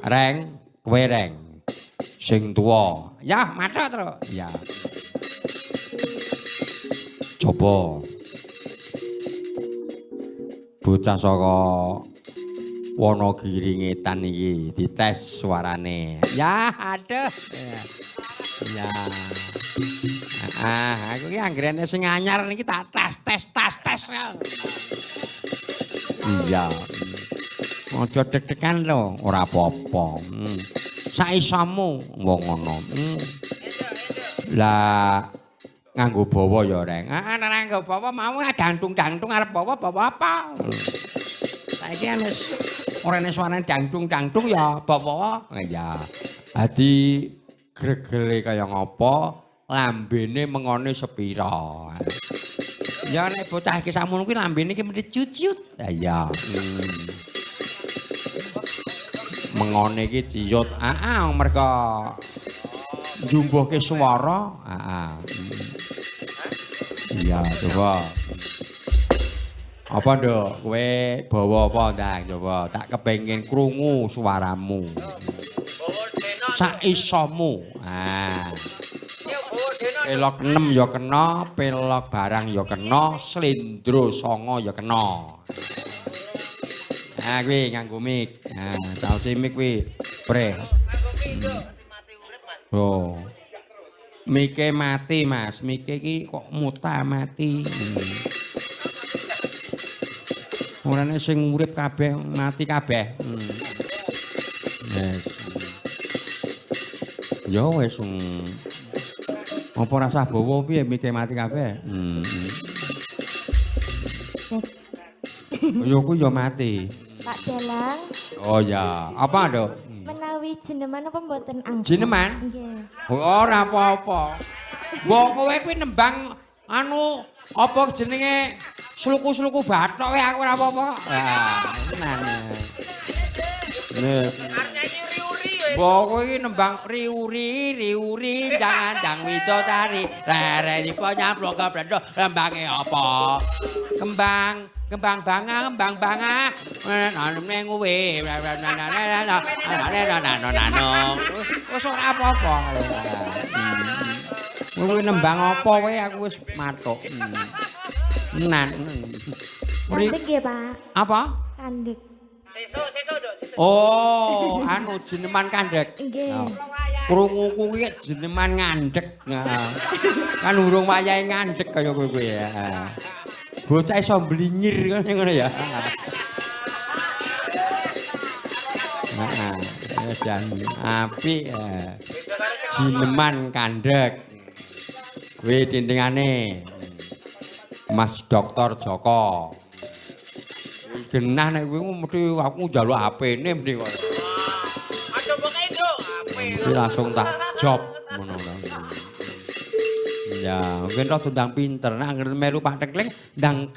Reng, kowe reng. Sing tuwa. Ya, mathuk terus. Ya. Coba. Bocah saka Wonogiri Ngetan iki dites suarane. Ya, aduh. Ya. Aku ki anggrene sing anyar niki tak tes. Iya. Aja deg-degan lho, ora apa-apa. Saisamu wong ngono. Lah nganggo bawa ya, Reng. Heeh, nek nganggo bawa mau dangdung-dangdung arep bawa apa? Saiki wis orene suarane dangdung-dangdung ya bawa. Ya. Dadi gregele kaya ngopo, lambene mengone sepira. Ya nek bocah iki samono kuwi lambene iki mesti cucut. Lah iya. Mengone iki ciyut. Merga njumbuhke swara. Iya, coba. Apa nduk, kowe bawa apa ndang coba? Tak kepengin krungu suaramu. Saisamu. Pelok 6 ya kena, pelok barang ya kena, slendro 9 ya kena. Kuwi nganggo mic. Saose mic kuwi, Bre. Oh. Mike mati, Mas. Mike iki kok muta mati. Orane sing urip kabeh mati kabeh. Yes. Ya wis. Apa rasah bawa piye Mike mati kabeh? Ya kuwi ya mati. Pak Dalang. Oh ya, apa Nduk? Menawi jeneman apa mboten anggen? Jeneman? Nggih. Ora apa-apa. Mbok kowe kuwi nembang anu apa jenenge sluku-sluku bathok wae aku ora apa-apa kok. Tenan. Nih. Mbok kowe iki nembang riuri jangan widodari. Rere iki nyamplok ke blendo lembange apa? Kembang banga. Ning kowe. Wis ora apa-apa. Kowe nembang apa wae aku wis matuk. Tenan. Kandek nggih, Pak. Apa? Kandek. Sesuk, Dok. Oh, anu jeneman kandek. Nggih. Krungu kuwi jeneman ngandek. Kan urung wayahe ngandek kaya kowe ya. Bocah iso mblinyir ngono ya. Heeh. Jan apik. Jeneman kandek. Kuwi tintingane Mas Dokter Joko. Genah nek kuwi mesti aku njaluk HP-ne mesti kok. Aduh pokoke Dok, HP. Mesti langsung tak job ngono lho. Ya, mungkin rada ndang pinter. Nek anggere melu Pak Tekling ndang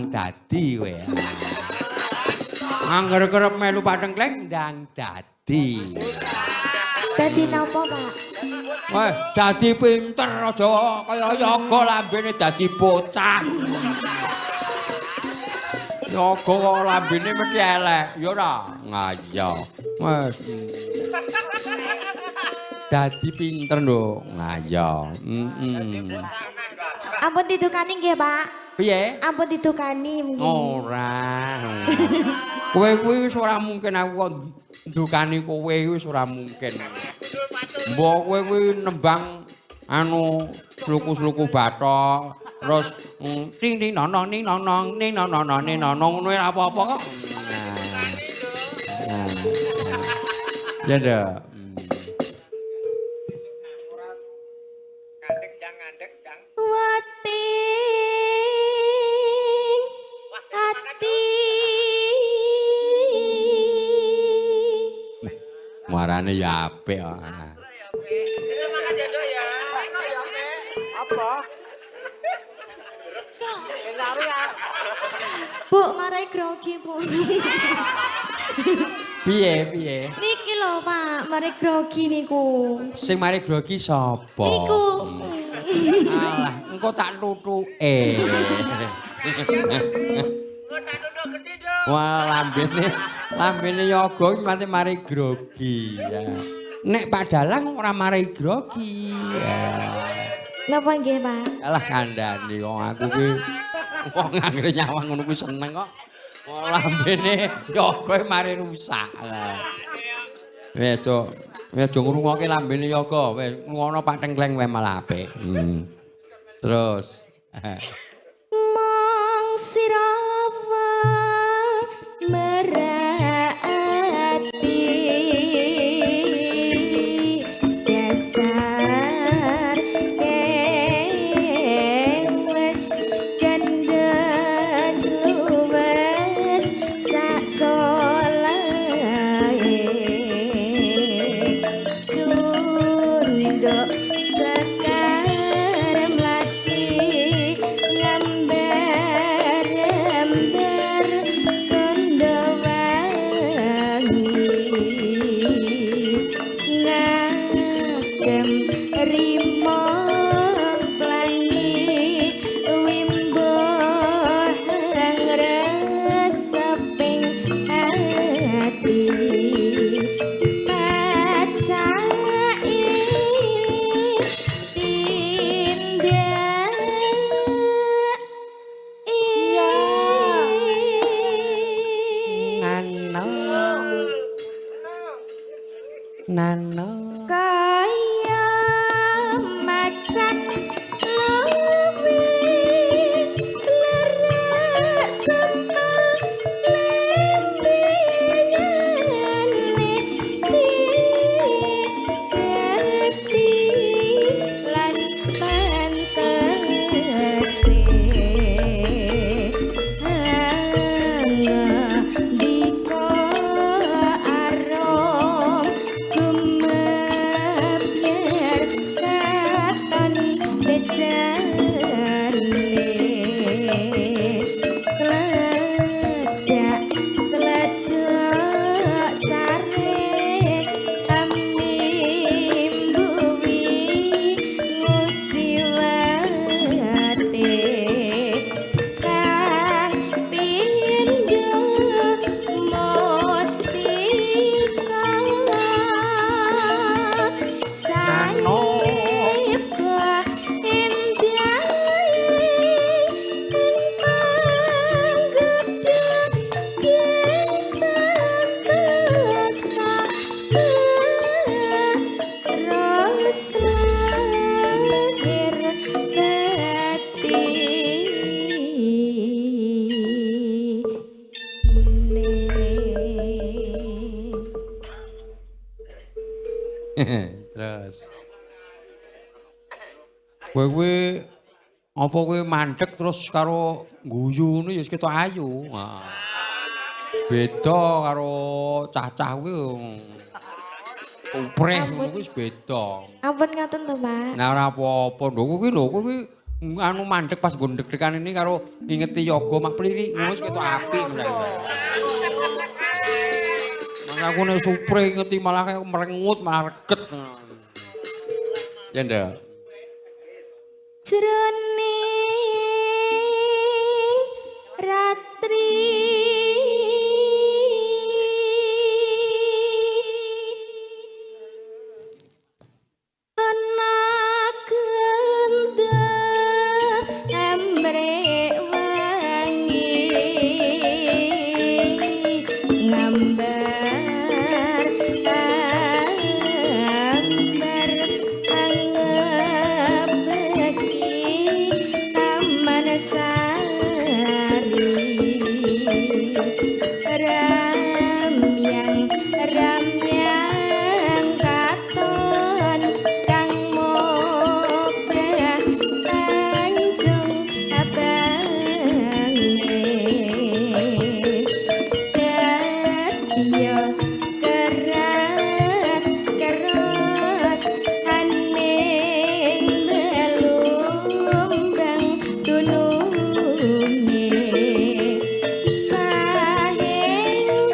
dadi kowe. Anggere kerep melu Pak Tekling ndang dadi. Dadi napa, Pak? Wah, dadi pinter aja kaya yoga lambene dadi bocah. Yoga kok lambene mesti elek, ya ora? Ngayo. Wes. Dadi pinter lho, ngayo. Ampun ditukani nggih, Pak. Piye? Ampun ditukani mungkin. Ora. Kowe kuwi wis ora mungkin aku kok ndukani kowe wis ora mungkin. Mbok kowe kuwi nembang anu sluku-sluku bathok terus ting ting nonong ning nonong ning nonong ning nonong ngono apa-apa kok. Ya dah. Ngandek jang. Wati ati Muarane ya apik kok. Besok makan ya Dok ya. Apa? Bu, marai grogi, Bu. Piye? Niki lho, Pak, marai grogi niku. Sing mari grogi sapa? Niku. Alah, engko tak tutuke. Kok tak duduk gede Dok. Wah, lambene Lambene yoga iki mate mari grogi. Ya. Nek Pak Dalang ora mari grogi. Ya. Napa nggih, Pak? Alah kandhani wong aku ki wong anggere nyawang ngono kuwi seneng kok. Wong lambene yoga mari rusak. Wis, Cuk. Wis aja ngrungokke lambene yoga. Wis ngono Pak Tengkleng wae malah apik. Terus Mong sirawa merati dasar wes gandes luwes sak solahe sunduk sekar mlati ngambar-ambar kondo wangi ngagem rimo plangi wimbo reseping ati pacai tindak iya Nano kaya macan luwi lerak sempal lembingane digerti lan pantese diko arom gumepyer katon becane tledak sare amimbuwi nguci wate kang pindho mustika saiba endah ing panggedhe santosa rasa lahir batin. terus kowe kuwi apa kowe mandek terus karo guyu ngono ya wis ketok ayu. Beda karo cah-cah kuwi upreh ngono kuwi wis beda. Ampun ngaten to, Pak. Nah ora apa-apa lho kowe kuwi anu mandek pas nggon deg-degan ini karo ngingeti yoga mak plirik ngono wis ketok apik meneh. Malah aku nek supre ngeti malah kayak merengut malah reget. Ya ndak. Jroning ratri ana gendeng embrek wangi ngambar ambar angebeki taman sari ramyang katon kang mobrah tanjung abange dadya kerat kerot aning belumbang dununge sahing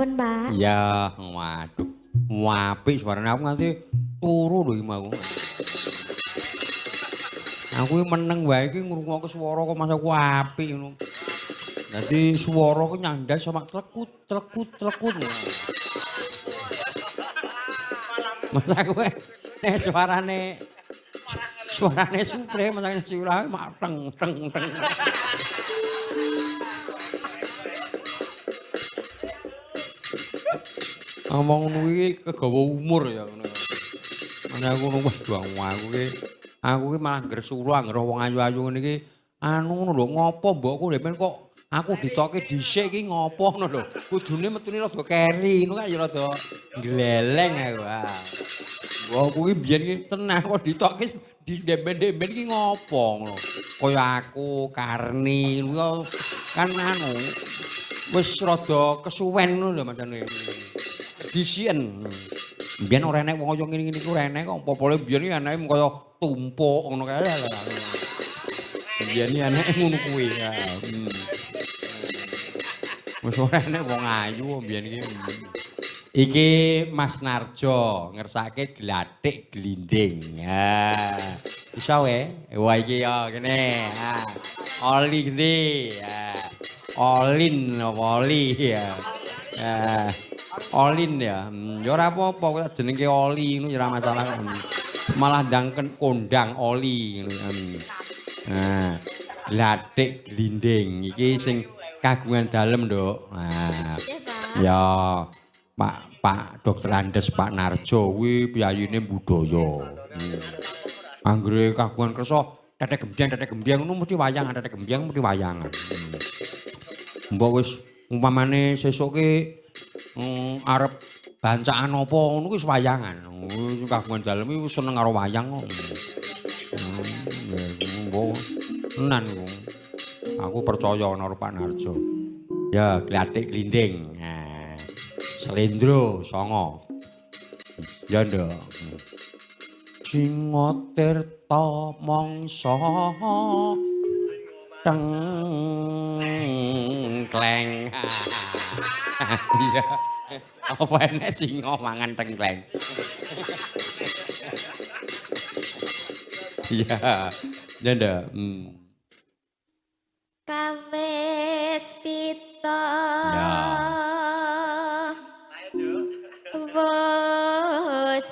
Ampun, Pak. Ya, waduh. Apik suarane aku nganti turu lho iki mau. Aku iki meneng wae iki ngrungokke swara kok mas aku apik ngono. Dadi swara ku nyandas sama clekut clekut clekut. Mas aku nek suarane supre mas sirahe mak teng teng teng. Ngomong ngono iki kegawa umur ya ngono. Ana aku ngono waduh aku ki malah gresuru anggere wong ayu-ayu ngene iki anu ngono lho ngopo mbokku lho men kok aku ditokke dhisik iki ngopo ngono lho. Kudune metune rada keri ngono kan ya rada gleleng aku. Mbokku ki biyen ki tenan kok ditokke didemben-demben iki ngopo ngono. Kaya aku Karni ngono kan anu wis rada kesuwen ngono lho macane. Disien. Biyen ora enek wong kaya ngene-ngene iku ora enek kok popole biyen iki eneke kaya tumpuk ngono kae lho. Biyen iki eneke ngono kuwi. Wis ora enek wong ayu biyen iki. Iki Mas Narjo ngersake glathik glinding. Ha. Iso wae. Wah iki ya kene. Ha. Oli gede. Ha. Olin oli ya. Olin ya. Ya ora apa-apa kok jenenge Oli ngono ya ora masalah. Malah ndang kondang Oli ngono. Nah, glathik glinding iki sing kagungan dalem, Nduk. Nah. Ya, Pak Dokter Andes Pak Narjo kuwi piyayine budaya. Anggere kagungan kersa tetek gembyang ngono mesti wayangan, tetek gembyang mesti wayangan. Mbok wis umpamane sesuk ki arep bancaan apa ngono kuwi wayangan. Kagungan dalem iki seneng karo wayang kok. Mbok tenan iku. Aku percaya karo Pak Narjo. Ya, glathik glinding. Nah, Slendro songo. Ya nduk. Singotirta mangsa tengkleng. Iya. Apa enek singa mangan tengkleng? Iya. Ya ndak. Kawis pita. Ya. Wes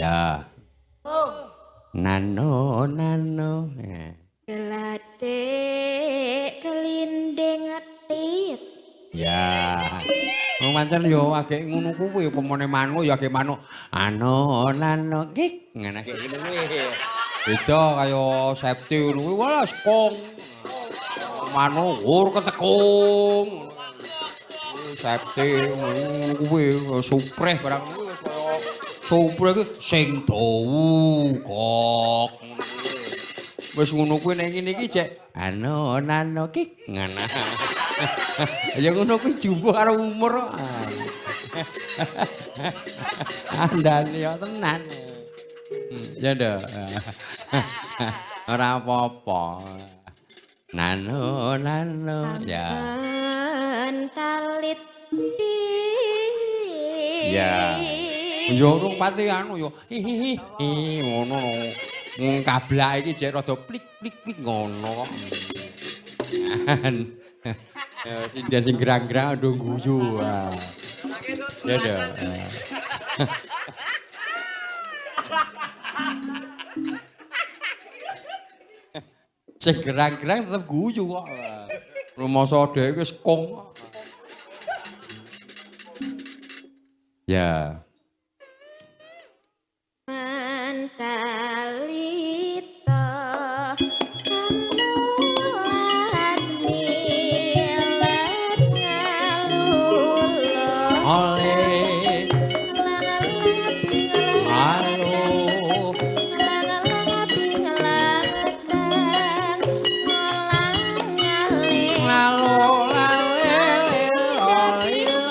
Ya. Adik kelinding atit. Ya. Wong pancen yo agek ngono kuwi pemene manuk ya agek manuk nano gik ngene agek ngene kuwi. Beda kaya Septi ngono kuwi wala sekong. Manuk gur ketekung. Septi ngono kuwi supreh barang kuwi wis kaya supreh ki sing dawu kok. Wis ngono kuwi nek ngene iki cek nano gik ngene. Ya ngono kuwi jumbo karo umur. Andane ya tenan. Ya ndak. Ora apa-apa. Nano ya. Talit di. Ya. Yo rung pati anu yo. Ngono. Kablak iki jek rada plik ngono kok. Sindan sing gerang-gerang ndo guyu. Ya dah. Sing gerang-gerang tetep guyu kok. Rumasa dhewe wis kong. Ya. Mantalita kamulat milet ngalula Oleh halo ngalo lale olilo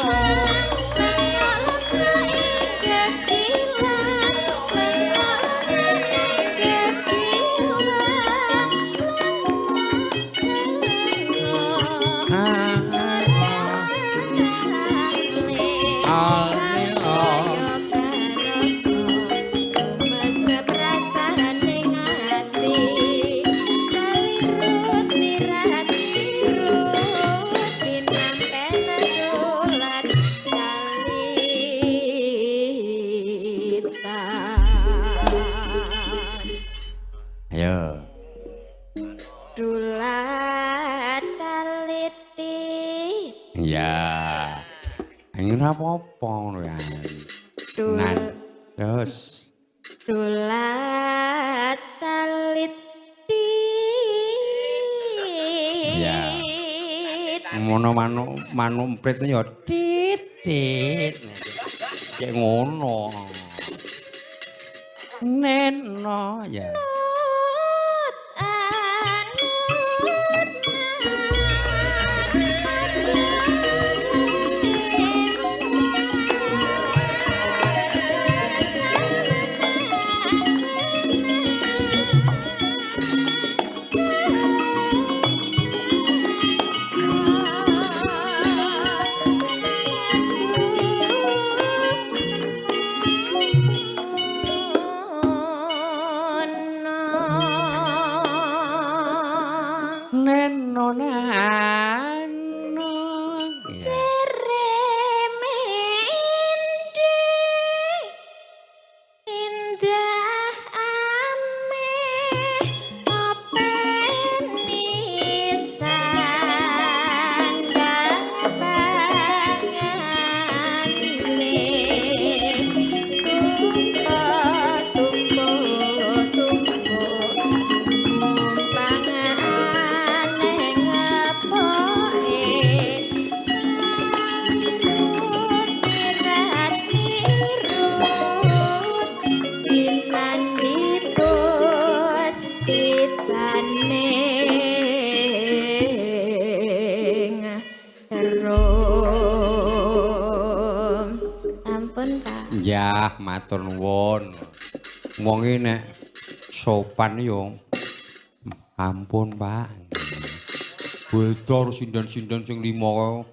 ayo Dulat taliti. ya ini apa-apa ngono ya nah terus Dulat taliti. Ya. ngono manuk emprit ya titit kayak ngono neno ya neno nano ya Indah ame openi sandang pangane tumpo pangane ngepoke salirut mirat mirut Sinandipus titaning rum. Ampun Pak. ya matur nuwun wong iki nek sopan yo ampun Pak beda sindan-sindan sing limo